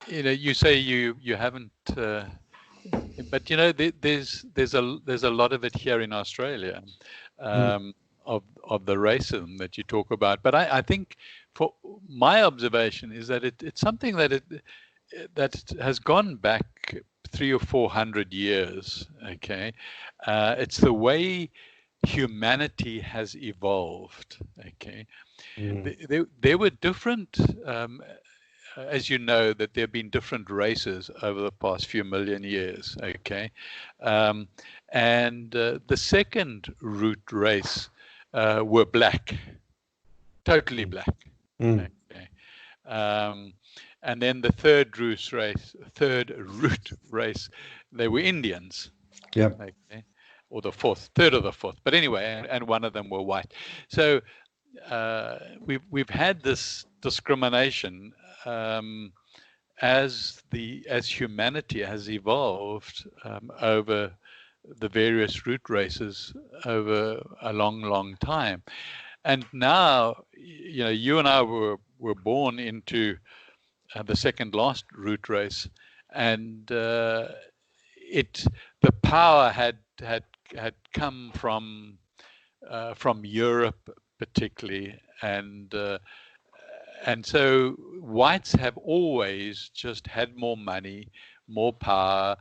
You say you haven't, but there's a lot of it here in Australia, Mm, um, of the racism that you talk about. But I think, for my observation, is that it's something that has gone back 300 or 400 years. Okay, it's the way humanity has evolved. Okay, mm, there were different, as you know, that there have been different races over the past few million years. Okay, um, and the second root race were black, totally mm, black. mm. Okay, um, and then the third root race, they were Indians. Yep. Okay, or the third or the fourth. But anyway, and one of them were white. So we've had this discrimination, um, as humanity has evolved, over the various root races over a long, long time. And now, you and I were born into the second last root race, and it the power had come from Europe particularly, and so whites have always just had more money, more power,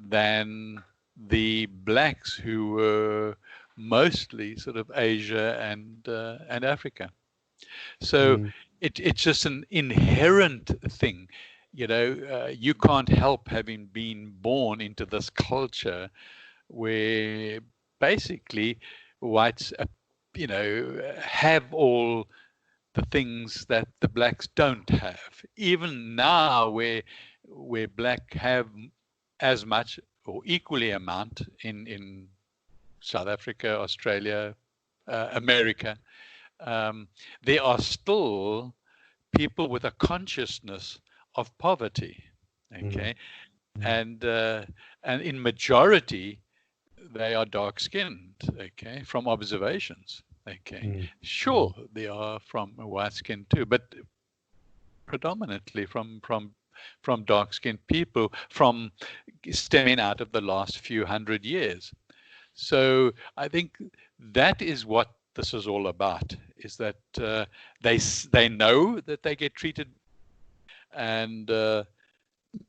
than the blacks, who were mostly sort of Asia and Africa. So Mm, it's just an inherent thing. You can't help having been born into this culture where basically whites, have all the things that the blacks don't have. Even now, where black have as much or equally amount in South Africa, Australia, America, um, there are still people with a consciousness of poverty. mm, Okay, mm, and in majority they are dark skinned. Okay, from observations. Okay, mm, sure, they are from white skin too, but predominantly from dark skinned people, from stemming out of the last few hundred years. So I think that is what this is all about, is that they know that they get treated, and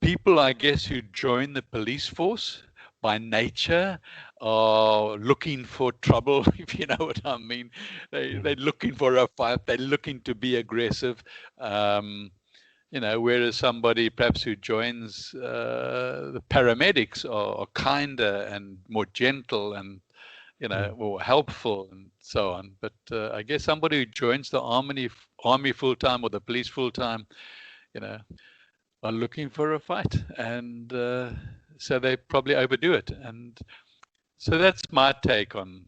people, I guess, who join the police force by nature are looking for trouble, if you know what I mean. mm, They're looking for a fight. They're looking to be aggressive. Um, whereas somebody perhaps who joins the paramedics are kinder and more gentle, and mm. more helpful, and so on. But I guess somebody who joins the army full time, or the police full time, you know, are looking for a fight, and so they probably overdo it. And so that's my take on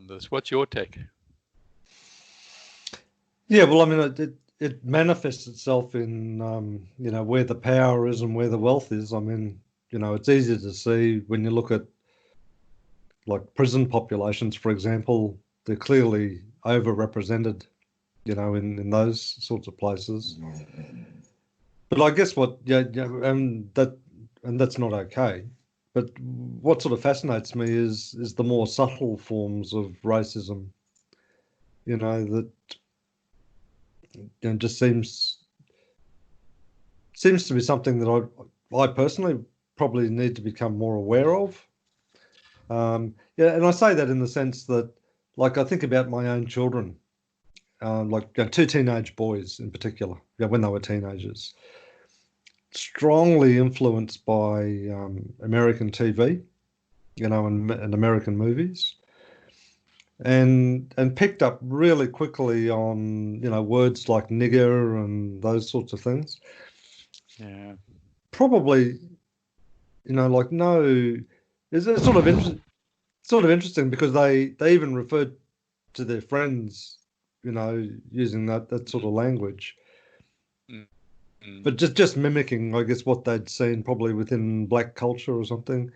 this. What's your take? Yeah, well, I mean, it manifests itself in where the power is and where the wealth is. I mean, it's easy to see when you look at like prison populations, for example, they're clearly overrepresented, in those sorts of places. But I guess and that's not okay. But what sort of fascinates me is the more subtle forms of racism, that just seems to be something that I personally probably need to become more aware of. Yeah, and I say that in the sense that, like, I think about my own children, like two teenage boys in particular, when they were teenagers, strongly influenced by American TV, and American movies, and picked up really quickly on words like nigger and those sorts of things. Yeah. Probably, like, no, it's sort of interesting because they even referred to their friends, using that sort of language, Mm, mm. but just mimicking, I guess, what they'd seen probably within black culture or something,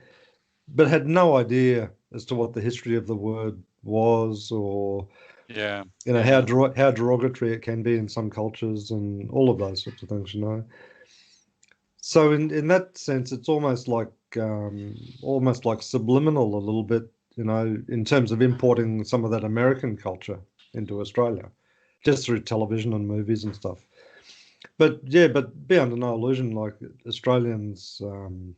but had no idea as to what the history of the word was, or Yeah. how Yeah. how derogatory it can be in some cultures and all of those sorts of things. So in that sense, it's almost like subliminal a little bit, in terms of importing some of that American culture into Australia, just through television and movies and stuff. But yeah, but be under no illusion, like Australians, and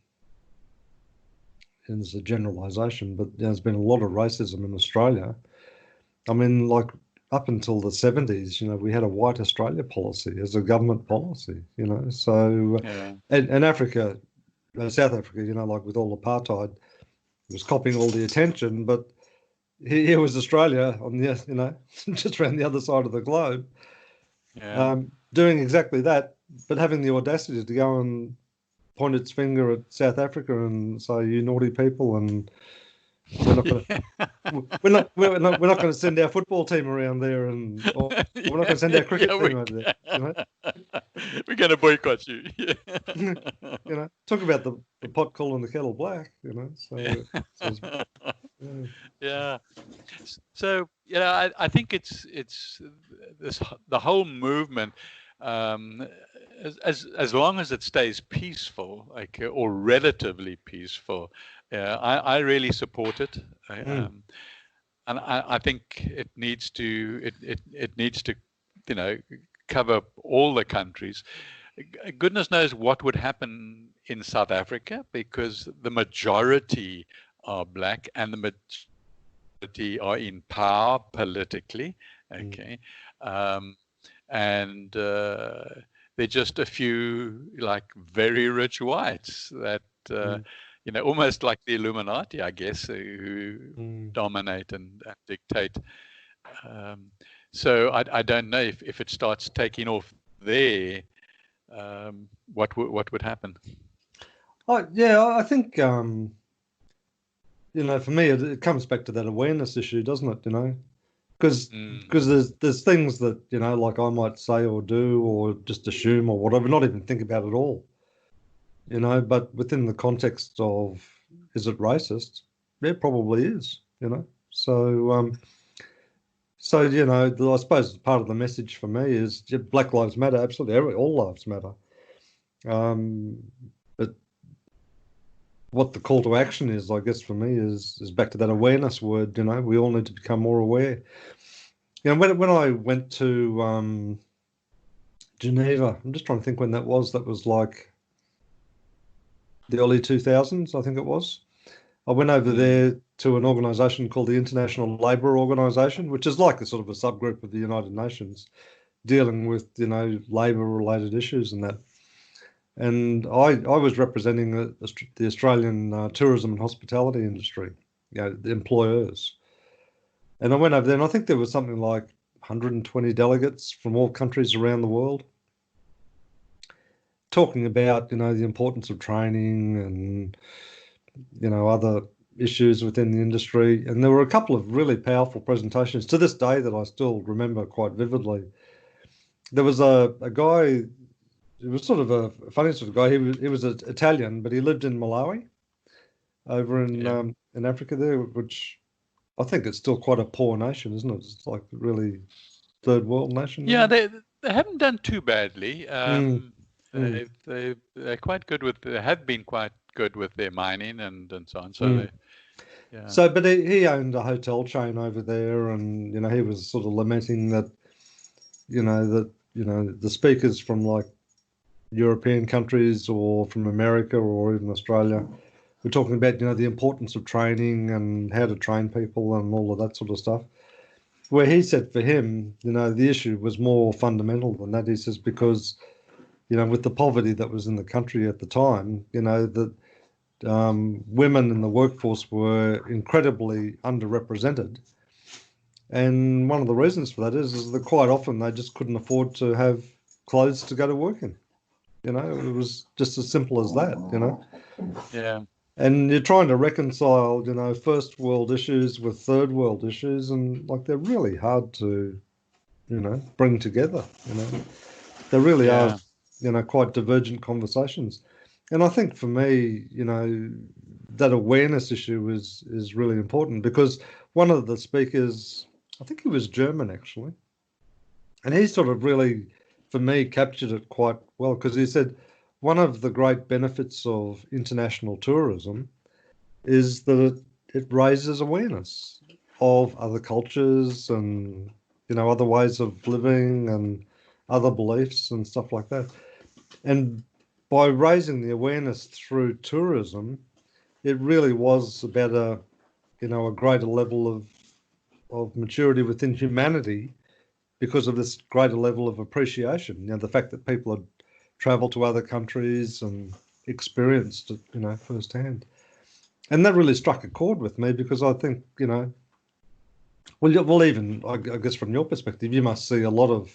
it's a generalisation, but there's been a lot of racism in Australia. I mean, like up until the 70s, we had a white Australia policy as a government policy, so Yeah. and Africa, South Africa, like with all apartheid, was copying all the attention, but here was Australia on the, just around the other side of the globe, Yeah. doing exactly that, but having the audacity to go and point its finger at South Africa and say, "You naughty people," and we're not going Yeah. to, we're not going to send our football team around there, or we're not going Yeah, to send our yeah, cricket team over there. we're going to boycott you. Yeah. Talk about the pot calling the kettle black. So yeah. Yeah. So I think it's this the whole movement. As long as it stays peaceful, like or relatively peaceful, I really support it. Mm, And I think it needs to, you know, cover all the countries. Goodness knows what would happen in South Africa because the majority are black and the majority are in power politically. Okay, um, and they're just a few like very rich whites that mm, almost like the Illuminati, I guess, who mm. dominate and dictate. Um, so I don't know if it starts taking off there, what would happen? Yeah, I think for me, it comes back to that awareness issue, doesn't it? Because Mm, there's things that like I might say or do or just assume or whatever, not even think about at all. But within the context of, is it racist? It probably is. So I suppose part of the message for me is Black Lives Matter. Absolutely, all lives matter. But what the call to action is, I guess, for me is back to that awareness word. We all need to become more aware. When I went to Geneva, I'm just trying to think when that was. That was like the early 2000s, I think it was. I went over mm, there to an organisation called the International Labour Organisation, which is like a sort of a subgroup of the United Nations, dealing with labour-related issues and that. And I was representing the Australian tourism and hospitality industry, the employers. And I went over there, and I think there was something like 120 delegates from all countries around the world, talking about the importance of training and other issues within the industry. And there were a couple of really powerful presentations to this day that I still remember quite vividly. There was a guy. It was sort of a funny sort of guy. He was Italian, but he lived in Malawi, over yeah, in Africa there, which I think it's still quite a poor nation, isn't it? It's like really third world nation yeah. now. They haven't done too badly. Mm, mm, They're quite good with. They have been quite good with their mining and so on. So mm. yeah, So, but he owned a hotel chain over there, and he was sort of lamenting that the speakers from like European countries or from America or even Australia were talking about the importance of training and how to train people and all of that sort of stuff. Where he said for him, the issue was more fundamental than that. He says because with the poverty that was in the country at the time, that women in the workforce were incredibly underrepresented. And one of the reasons for that is that quite often they just couldn't afford to have clothes to go to work in. It was just as simple as that. yeah, And you're trying to reconcile, first world issues with third world issues, and like they're really hard to, bring together. They really are, yeah, quite divergent conversations. And I think for me, that awareness issue is really important because one of the speakers, I think he was German actually, and he sort of really, for me, captured it quite well because he said, one of the great benefits of international tourism is that it raises awareness of other cultures and, other ways of living and other beliefs and stuff like that. And by raising the awareness through tourism, it really was about a greater level of maturity within humanity because of this greater level of appreciation. The fact that people had traveled to other countries and experienced it, firsthand. And that really struck a chord with me because I think, well, even I guess from your perspective, you must see a lot of,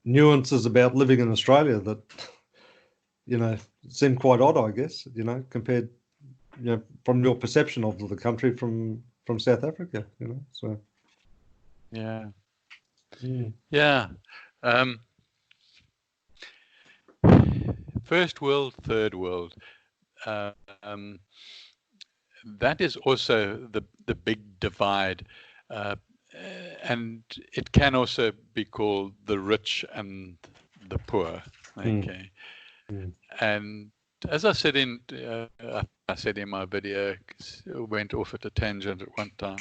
nuances about living in Australia that, seem quite odd, I guess, compared, from your perception of the country from South Africa, so. Yeah. Mm. Yeah. First world, third world. Um, that is also the big divide. Uh, and it can also be called the rich and the poor. Okay. Mm. And as I said I said in my video, went off at a tangent at one time,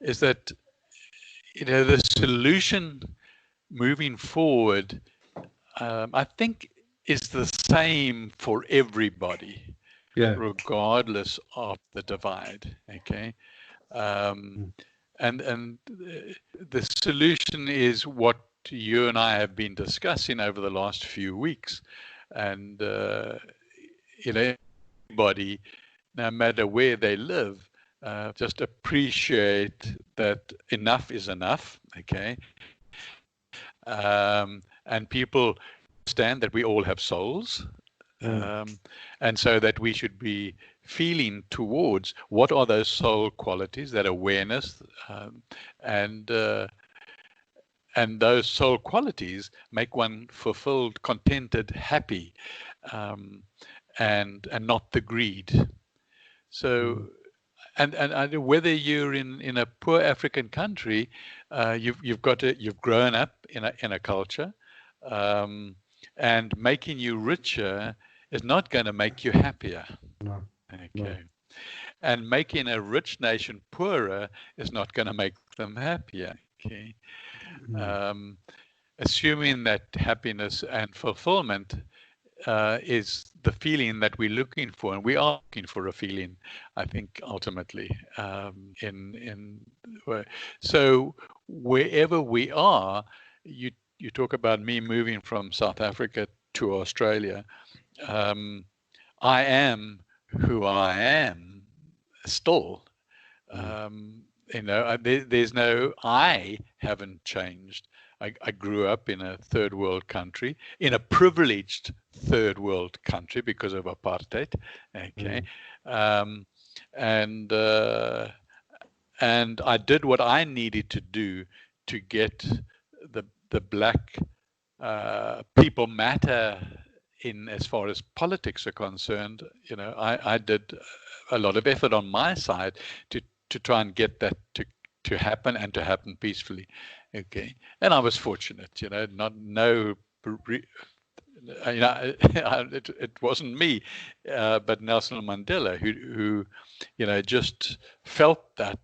is that, the solution moving forward, I think, is the same for everybody, Yeah. regardless of the divide. Okay. Mm. And the solution is what you and I have been discussing over the last few weeks. And, everybody, no matter where they live, just appreciate that enough is enough. Okay. And people understand that we all have souls. And so that we should be feeling towards what are those soul qualities, that awareness, and those soul qualities make one fulfilled, contented, happy, and not the greed. So, and whether you're in a poor African country, you've grown up in a culture, and making you richer is not going to make you happier. No. Okay. And making a rich nation poorer is not going to make them happier. Okay. Assuming that happiness and fulfillment is the feeling that we're looking for, and we are looking for a feeling, I think, ultimately. In so wherever we are, you talk about me moving from South Africa to Australia. I am who I am still. There's no, I haven't changed. I grew up in a third world country, in a privileged third world country because of apartheid. Okay. And I did what I needed to do to get the black people matter in as far as politics are concerned. I did a lot of effort on my side to try and get that to happen, and to happen peacefully. Okay. And I was fortunate, it wasn't me, but Nelson Mandela, who just felt that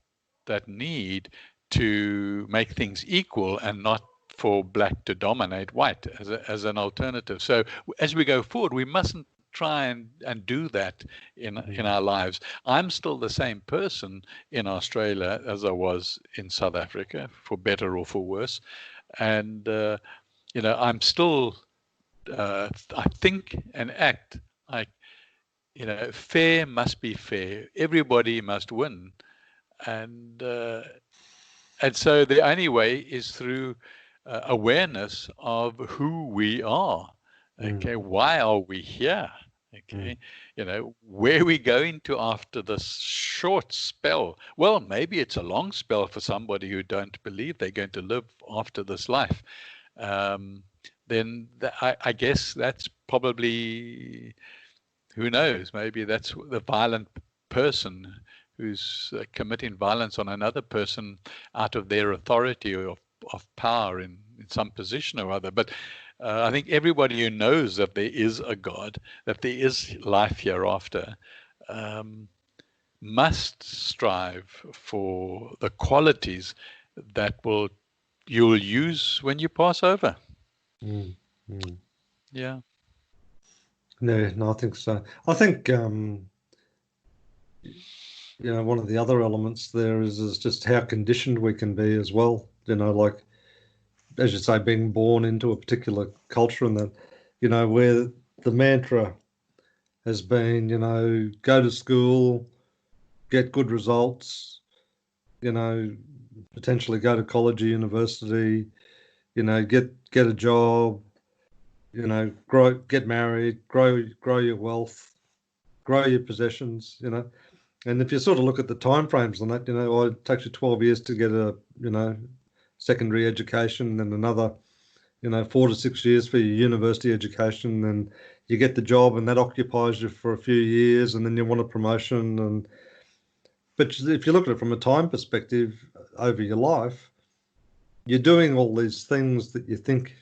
need to make things equal and not for black to dominate white as an alternative. So as we go forward, we mustn't try and do that in our lives. I'm still the same person in Australia as I was in South Africa, for better or for worse. And I'm still I think and act like, fair must be fair. Everybody must win. And so the only way is through awareness of who we are. Okay. Why are we here? Okay. Where are we going to after this short spell? Well, maybe it's a long spell for somebody who don't believe they're going to live after this life. Then I guess that's probably, who knows, maybe that's the violent person who's committing violence on another person out of their authority or of power in some position or other. But I think everybody who knows that there is a God, that there is life hereafter, um, must strive for the qualities that you'll use when you pass over. Mm, mm. Yeah. No, I think so. I think one of the other elements there is just how conditioned we can be as well. Like as you say, being born into a particular culture, and that, where the mantra has been, go to school, get good results, you know, potentially go to college or university, get a job, get married, grow your wealth, grow your possessions, And if you sort of look at the timeframes on that, it takes you 12 years to get a, secondary education, and another, 4 to 6 years for your university education, and you get the job, and that occupies you for a few years, and then you want a promotion. But if you look at it from a time perspective over your life, you're doing all these things that you think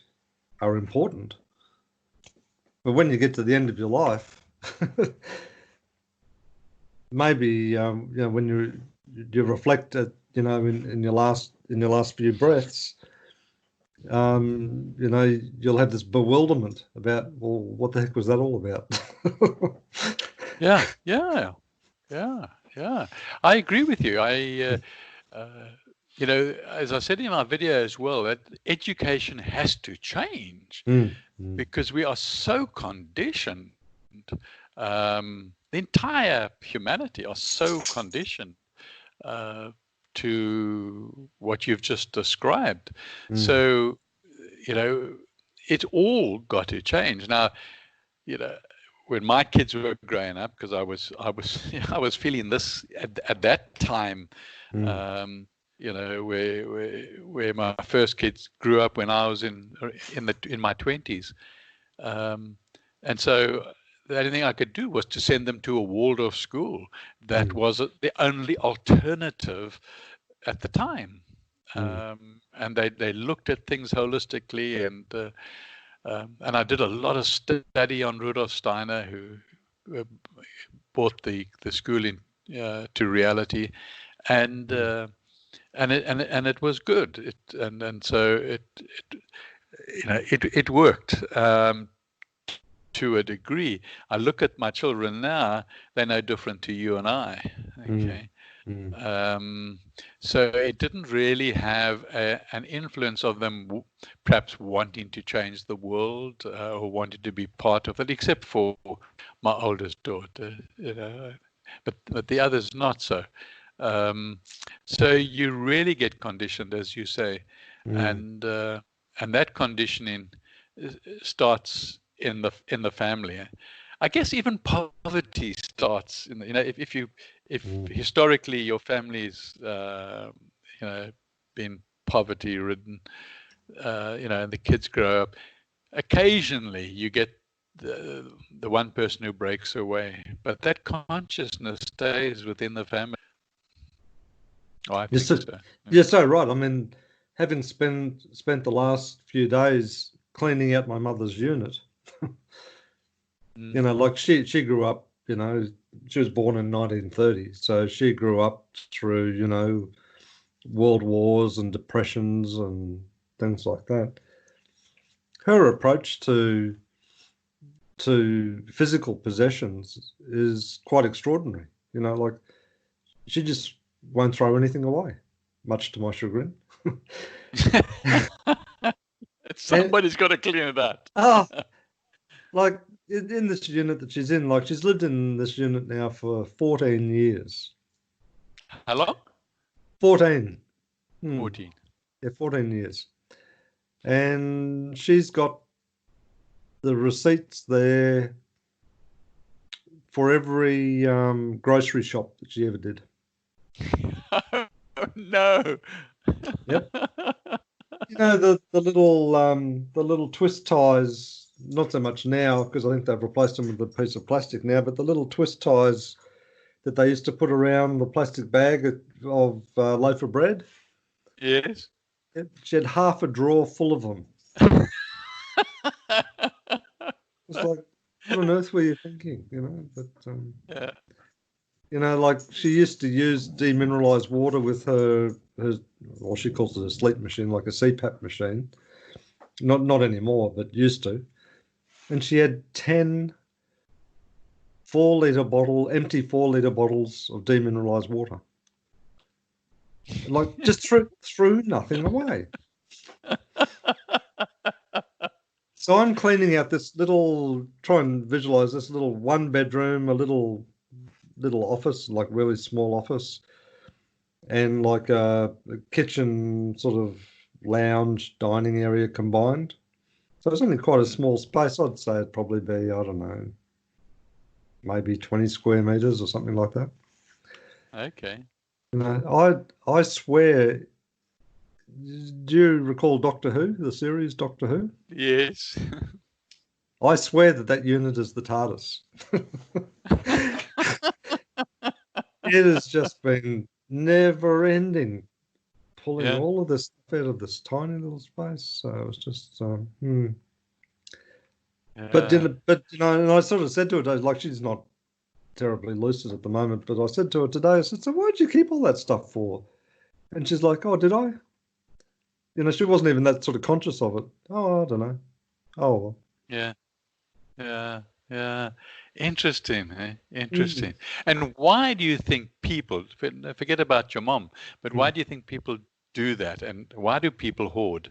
are important. But when you get to the end of your life, maybe when you reflect at in your last few breaths, you'll have this bewilderment about, well, what the heck was that all about? Yeah. Yeah. Yeah. Yeah. I agree with you. As I said in my video as well, that education has to change Mm, mm, because we are so conditioned. The entire humanity are so conditioned uh, to what you've just described. mm, So, it all got to change. Now, you know, when my kids were growing up, because I was feeling this at that time, mm, um, where my first kids grew up when I was in my 20s, um, and so the only thing I could do was to send them to a Waldorf school. That mm, was the only alternative at the time. mm, And they looked at things holistically, and I did a lot of study on Rudolf Steiner, who brought the school in to reality, and mm, it was good. So it worked to a degree. I look at my children now; they're no different to you and I. mm, Okay. mm, Um, so it didn't really have an influence of them perhaps wanting to change the world or wanting to be part of it, except for my oldest daughter, but the others not so. Um, so you really get conditioned, as you say, mm. and uh, and that conditioning starts in the family. I guess even poverty starts in if Mm, historically your family's been poverty ridden, and the kids grow up, occasionally you get the one person who breaks away, but that consciousness stays within the family. Oh, I You're think so, so. you're so right. I mean, having spent the last few days cleaning out my mother's unit, Mm. like she grew up, she was born in 1930, so she grew up through, world wars and depressions and things like that. Her approach to physical possessions is quite extraordinary. Like she just won't throw anything away, much to my chagrin. And Somebody's got to clean it out. ah, like in this unit that she's in, like she's lived in this unit now for 14 years. How long? 14. Hmm. 14. Yeah, 14 years. And she's got the receipts there for every grocery shop that she ever did. Oh, no. Yep. The little twist ties, not so much now because I think they've replaced them with a piece of plastic now, but the little twist ties that they used to put around the plastic bag of loaf of bread. Yes. She had half a drawer full of them. It's like, what on earth were you thinking? But Yeah. like she used to use demineralized water with her, well, she calls it a sleep machine, like a CPAP machine. Not anymore, but used to. And she had 10 empty 4 liter bottles of demineralized water. Like just threw nothing away. So I'm cleaning out this try and visualize this little 1 bedroom, a little office, like really small office, and like a kitchen sort of lounge dining area combined. So it's only quite a small space. I'd say it'd probably be, I don't know, maybe 20 square meters or something like that. Okay. I swear, do you recall Doctor Who, the series Doctor Who? Yes. I swear that unit is the TARDIS. It has just been never ending, pulling Yeah. all of this stuff out of this tiny little space. So it was just, But Yeah. and I sort of said to her, like she's not terribly lucid at the moment, but I said to her today, I said, so why'd you keep all that stuff for? And she's like, oh, did I? She wasn't even that sort of conscious of it. Oh, I don't know. Oh, well. Yeah. Yeah. Yeah. Interesting. Mm. Interesting. And why do you think people, forget about your mom, but why Mm. do you think people do that? And why do people hoard?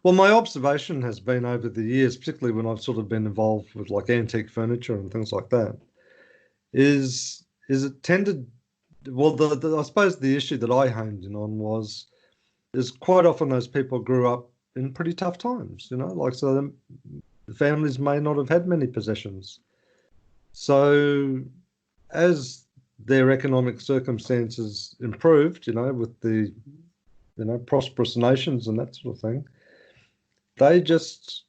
Well, my observation has been over the years, particularly when I've sort of been involved with like antique furniture and things like that, is it tended, well, I suppose the issue that I honed in on is quite often those people grew up in pretty tough times, like so the families may not have had many possessions. So as their economic circumstances improved, with the prosperous nations and that sort of thing, they just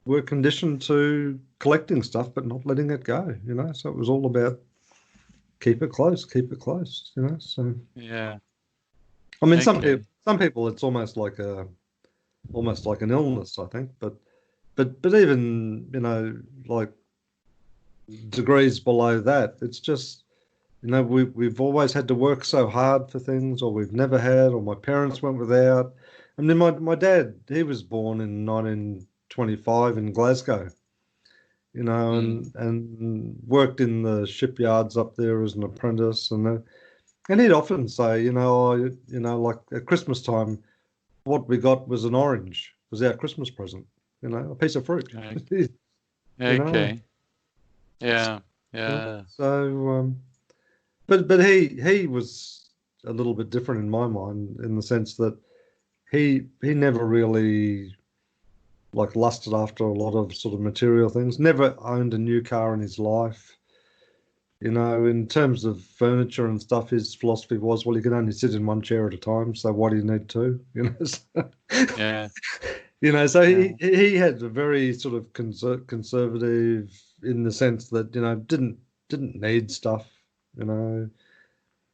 were conditioned to collecting stuff but not letting it go, So it was all about keep it close, So Yeah. I mean, Okay. some people it's almost like an illness, I think, but even like degrees below that, it's just we've always had to work so hard for things, or we've never had, or my parents went without. I mean, my dad, he was born in 1925 in Glasgow, Mm. and worked in the shipyards up there as an apprentice, and he'd often say, like at Christmas time, what we got was an orange, was our Christmas present, a piece of fruit, Okay. you know. Okay. Yeah. Yeah. So, but he was a little bit different in my mind in the sense that he never really like lusted after a lot of sort of material things. Never owned a new car in his life. In terms of furniture and stuff, his philosophy was, well, you can only sit in one chair at a time, so why do you need two? So, Yeah. so Yeah. he had a very sort of conservative in the sense that didn't need stuff. You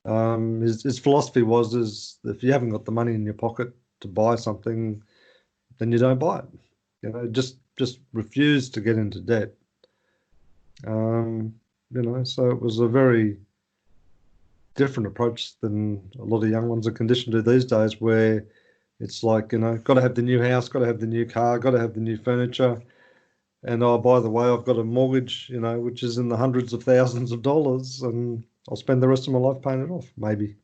know, his philosophy was is if you haven't got the money in your pocket to buy something, then you don't buy it. Just refuse to get into debt. Um, so it was a very different approach than a lot of young ones are conditioned to these days, where it's like, got to have the new house, got to have the new car, got to have the new furniture. And oh, by the way, I've got a mortgage, which is in the hundreds of thousands of dollars, and I'll spend the rest of my life paying it off, maybe,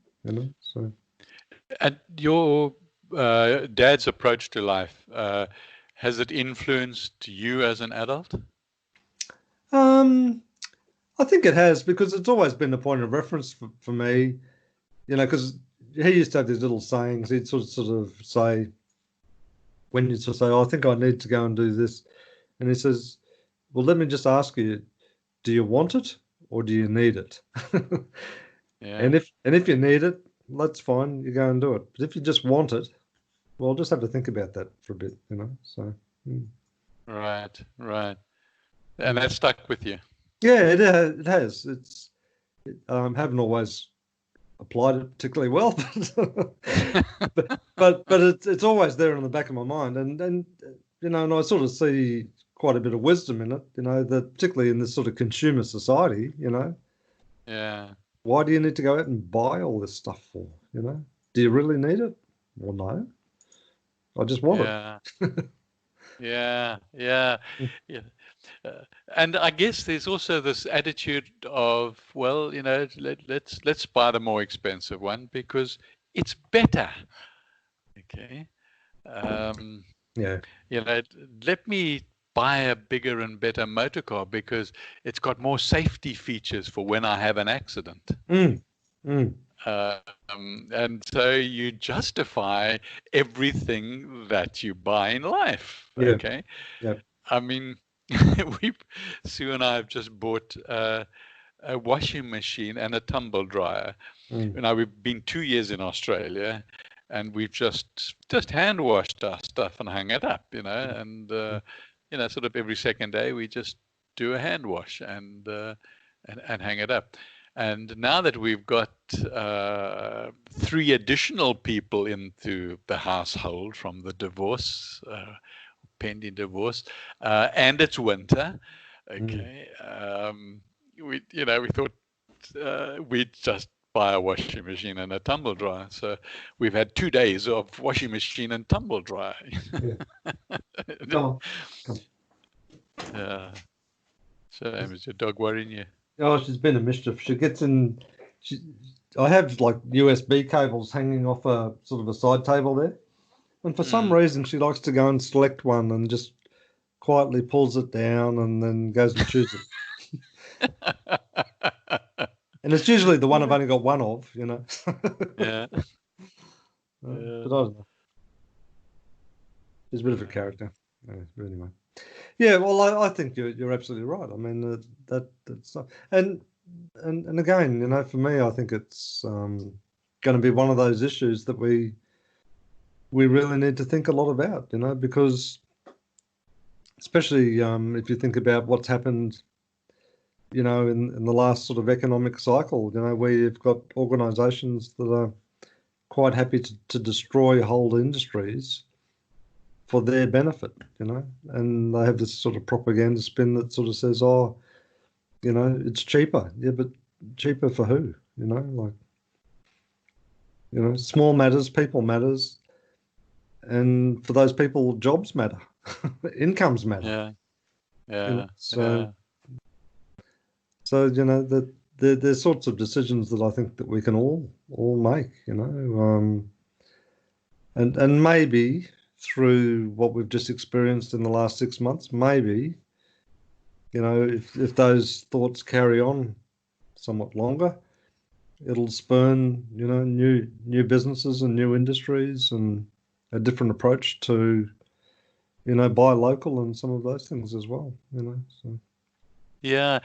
So, And your dad's approach to life, has it influenced you as an adult? um, I think it has, because it's always been a point of reference for me, because he used to have these little sayings. He'd sort of say, when you sort of say, oh, I think I need to go and do this. And he says, well, let me just ask you, do you want it or do you need it? Yeah. And if you need it, that's fine. You go and do it. But if you just want it, well, just have to think about that for a bit, So, Right. Right. And mm. that stuck with you. Yeah, it has. Haven't always applied it particularly well, but it's always there in the back of my mind, and and I sort of see quite a bit of wisdom in it, that particularly in this sort of consumer society, Yeah. why do you need to go out and buy all this stuff for, Do you really need it? Well, no, I just want Yeah. Yeah. Yeah. it. Yeah. And I guess there's also this attitude of, well, let's buy the more expensive one because it's better. Okay. Um, Yeah. you know, let me buy a bigger and better motor car because it's got more safety features for when I have an accident. Mm, mm, And so you justify everything that you buy in life. yeah. Okay. Yeah. I mean, we, Sue and I have just bought a washing machine and a tumble dryer. Mm, We've been 2 years in Australia, and we've just hand washed our stuff and hung it up. And mm, sort of every second day we just do a hand wash and hang it up. And now that we've got 3 additional people into the household from the divorce, pending divorce, and it's winter. mm. Okay, we thought we'd just buy a washing machine and a tumble dryer. So we've had 2 days of washing machine and tumble dryer. Yeah. Come on. Come. Yeah. So, is your dog worrying you? Oh, she's been a mischief. She gets in. She, I have like USB cables hanging off a sort of a side table there, and for some Mm. reason she likes to go and select one and just quietly pulls it down and then goes and chews it. And it's usually the one I've only got one of. Yeah. But I Yeah. don't know. She's a bit of a character. Anyway. Yeah, well, I think you're absolutely right. I mean, that's not, and again, for me, I think it's going to be one of those issues that we really need to think a lot about, because especially if you think about what's happened, in the last sort of economic cycle, where you've got organisations that are quite happy to destroy whole industries for their benefit, and they have this sort of propaganda spin that sort of says, oh, it's cheaper. Yeah, but cheaper for who? Small matters, people matters, and for those people, jobs matter, incomes matter. Yeah. Yeah. So Yeah. that there's sorts of decisions that I think that we can all make, and maybe through what we've just experienced in the last 6 months, maybe, if those thoughts carry on somewhat longer, it'll spurn, new businesses and new industries and a different approach to, buy local and some of those things as well, So Yeah.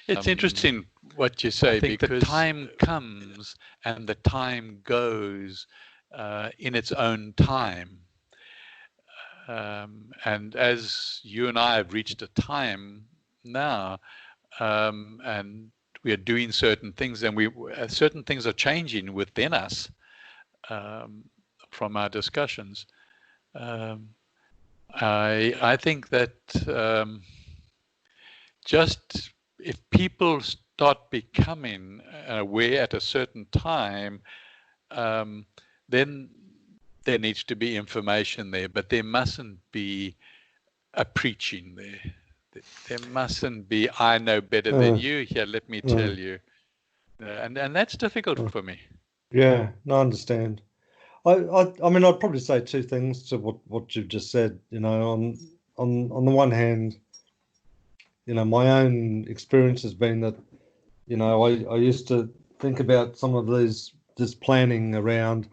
It's interesting what you say, because the time comes and the time goes in its own time. And as you and I have reached a time now, and we are doing certain things, and certain things are changing within us from our discussions. I think that just if people start becoming aware at a certain time, then there needs to be information there, but there mustn't be a preaching there. There mustn't be, I know better than you. Here, let me tell you. And that's difficult for me. Yeah, no, I understand. I mean, I'd probably say two things to what you've just said. On the one hand, my own experience has been that, I used to think about some of this planning around,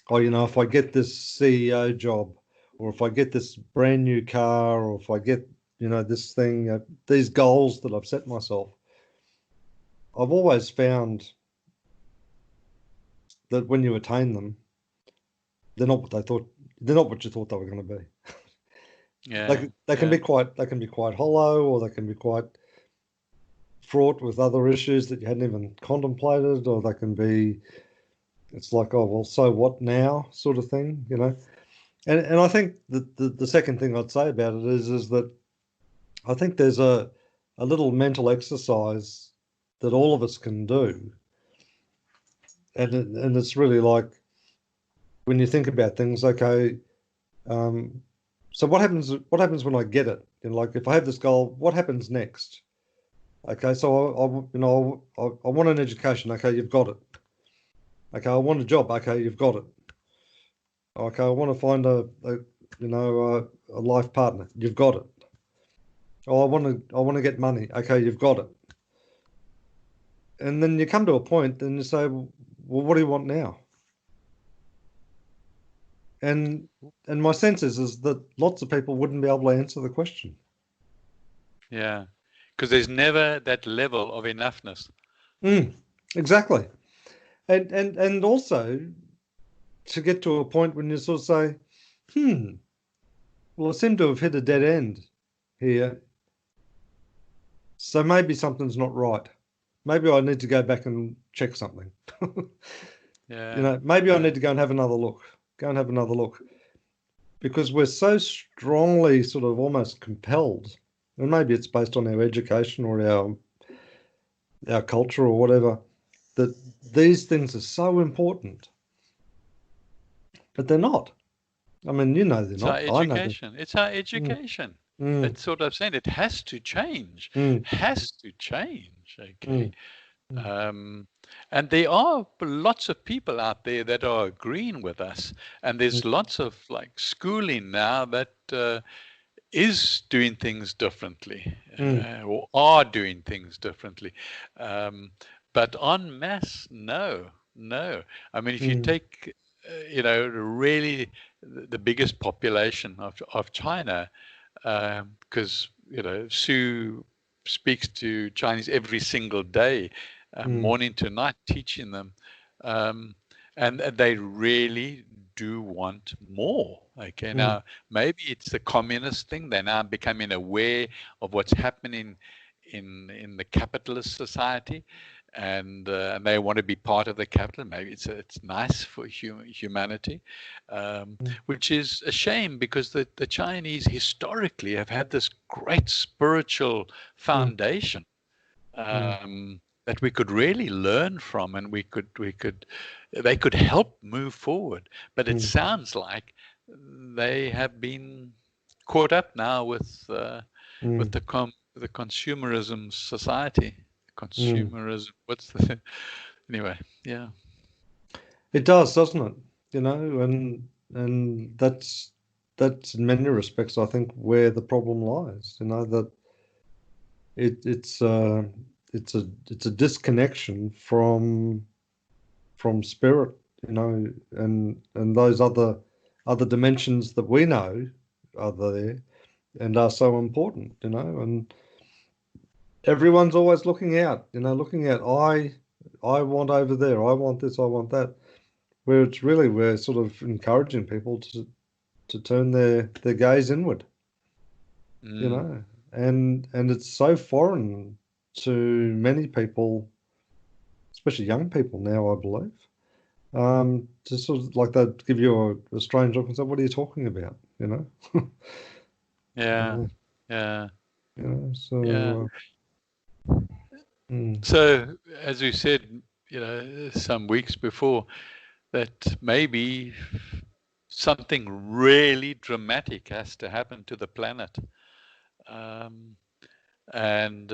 if I get this CEO job, or if I get this brand new car, or if I get, this thing, these goals that I've set myself, I've always found that when you attain them, they're not what you thought they were going to be. Yeah. They can be quite hollow, or they can be quite fraught with other issues that you hadn't even contemplated, or they can be, it's like, oh well, so what now, sort of thing, And I think that the second thing I'd say about it is that I think there's a little mental exercise that all of us can do, and it's really like when you think about things. Okay, um, so what happens? What happens when I get it? Like if I have this goal, what happens next? Okay, so I want an education. Okay, you've got it. Okay, I want a job. Okay, you've got it. Okay, I want to find a life partner. You've got it. Oh, I want to get money. Okay, you've got it. And then you come to a point and you say, well, what do you want now? And my sense is that lots of people wouldn't be able to answer the question. Yeah, because there's never that level of enoughness. Exactly. And also to get to a point when you sort of say, well, I seem to have hit a dead end here. So maybe something's not right. Maybe I need to go back and check something. Yeah. Maybe I need to go and have another look. Go and have another look. Because we're so strongly sort of almost compelled, and maybe it's based on our education or our culture or whatever, that these things are so important. But they're not. I mean, they're It's our not. I know that. education. It's our Mm, education. mm, That's what I'm saying. It has to change. mm, Has to change. Okay. mm, mm, And there are lots of people out there that are agreeing with us, and there's mm, lots of like schooling now that is doing things differently, mm, or are doing things differently. Um, but en masse, no, no. I mean, if you mm, take, really the biggest population of China, because, Sue speaks to Chinese every single day, mm, morning to night, teaching them. Um, and they really do want more. Okay, mm, now maybe it's the communist thing. They're now becoming aware of what's happening in the capitalist society, and they want to be part of the capital. Maybe it's nice for humanity, mm, which is a shame because the Chinese historically have had this great spiritual mm, foundation, mm, that we could really learn from, and they could help move forward. But it mm, sounds like they have been caught up now with mm, the consumerism society. mm. Consumerism. What's the anyway? Yeah. It does, doesn't it? And that's in many respects, I think, where the problem lies. That it's a disconnection from spirit, and those other dimensions that we know are there and are so important, and everyone's always looking out. I want over there. I want this. I want that. Where it's really we're sort of encouraging people to turn their gaze inward, you Mm. know, and it's so foreign to many people, especially young people now, I believe. To sort of like they'd give you a strange look and say, "What are you talking about?" Yeah. Uh, Yeah. Yeah. so mm, So, as we said, some weeks before, that maybe something really dramatic has to happen to the planet, um, and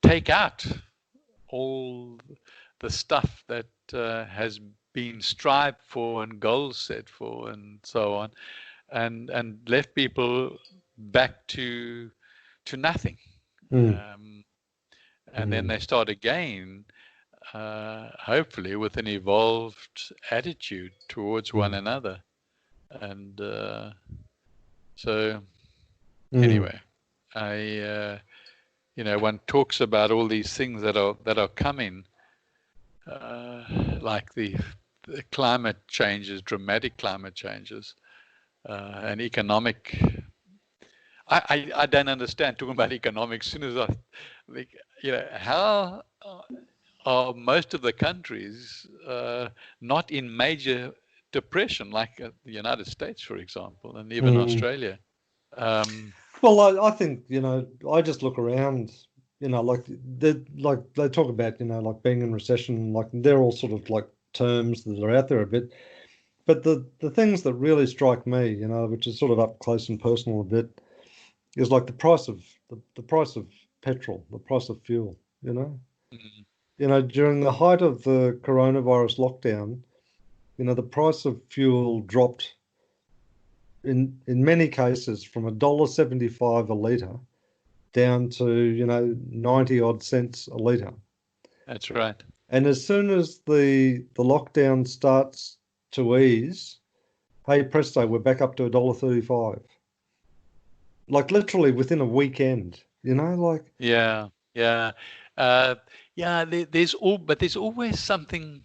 take out all the stuff that has been strived for and goals set for and so on, and left people back to nothing. mm, Um, and then mm, they start again, hopefully with an evolved attitude towards one mm, another. And so, mm, anyway, I one talks about all these things that are coming, uh, like the climate changes, dramatic climate changes, and economic. I don't understand talking about economics. As soon as I like, how are most of the countries not in major depression, like the United States, for example, and even mm, Australia? Um, Well, I think, I just look around, like they talk about, like being in recession, like they're all sort of like terms that are out there a bit. But the things that really strike me, which is sort of up close and personal a bit, is like the price of petrol, the price of fuel, Mm. During the height of the coronavirus lockdown, the price of fuel dropped in many cases from $1.75 a litre down to 90 odd cents a litre. That's right. And as soon as the lockdown starts to ease, hey presto, we're back up to $1.35. Like literally within a weekend, like Yeah, yeah, uh, yeah. There's always something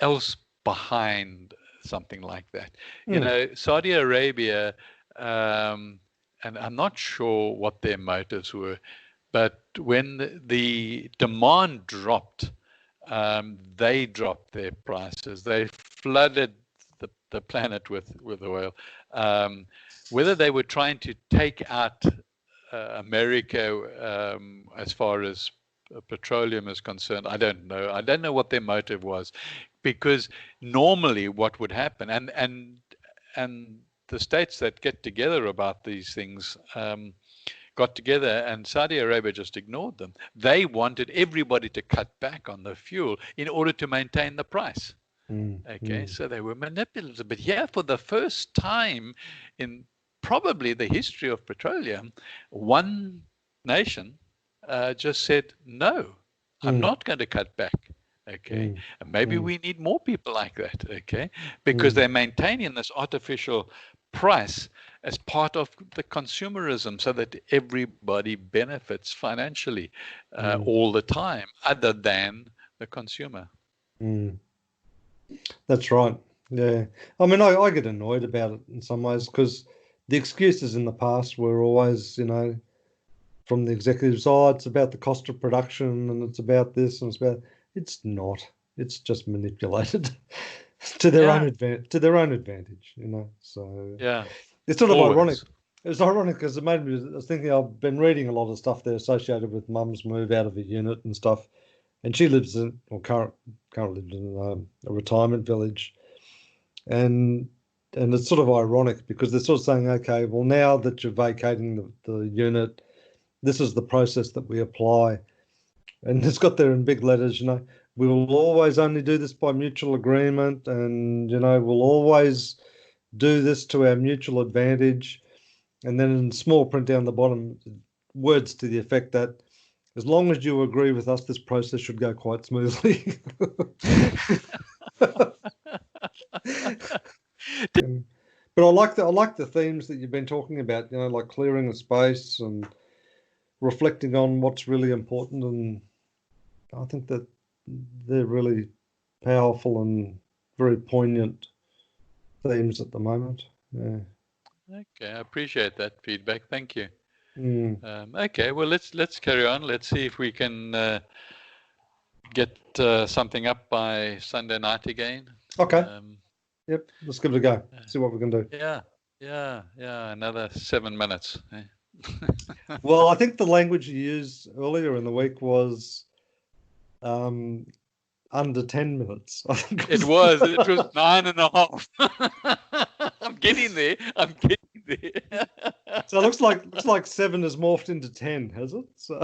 else behind something like that. hmm, Saudi Arabia, and I'm not sure what their motives were, but when the demand dropped, they dropped their prices. They flooded the planet with oil. Um, whether they were trying to take out America as far as petroleum is concerned, I don't know. I don't know what their motive was, because normally what would happen, and the states that get together about these things got together, and Saudi Arabia just ignored them. They wanted everybody to cut back on the fuel in order to maintain the price. Okay, hmm, so they were manipulative. But here, for the first time in probably the history of petroleum, one nation just said, no, I'm hmm, not going to cut back. Okay, hmm, and maybe hmm, we need more people like that. Okay, because hmm, they're maintaining this artificial price as part of the consumerism so that everybody benefits financially hmm, all the time, other than the consumer. hmm. That's right. Yeah. I mean, I get annoyed about it in some ways because the excuses in the past were always, from the executive side, it's about the cost of production and it's about this and it's not. It's just manipulated Yeah, to their own advantage, So yeah, it's sort of ironic. always. It's ironic because it made me. I was thinking I've been reading a lot of stuff there associated with mum's move out of a unit and stuff, and she lives in or currently lives in a retirement village, and it's sort of ironic because they're sort of saying, okay, well now that you're vacating the unit, this is the process that we apply, and it's got there in big letters, we will always only do this by mutual agreement, and we'll always do this to our mutual advantage. And then in small print down the bottom, words to the effect that as long as you agree with us, this process should go quite smoothly. And- but I like the themes that you've been talking about, like clearing the space and reflecting on what's really important. And I think that they're really powerful and very poignant themes at the moment. Yeah. Okay, I appreciate that feedback. Thank you. Mm. Okay, well, let's carry on. Let's see if we can get something up by Sunday night again. Okay. Um, Yep. Let's give it a go. uh, See what we can do. yeah, yeah. Another 7 minutes. Well, I think the language you used earlier in the week was um, under 10 minutes. I think It was. It was 9.5. I'm getting there. I'm getting there. So it looks like 7 has morphed into 10, has it? So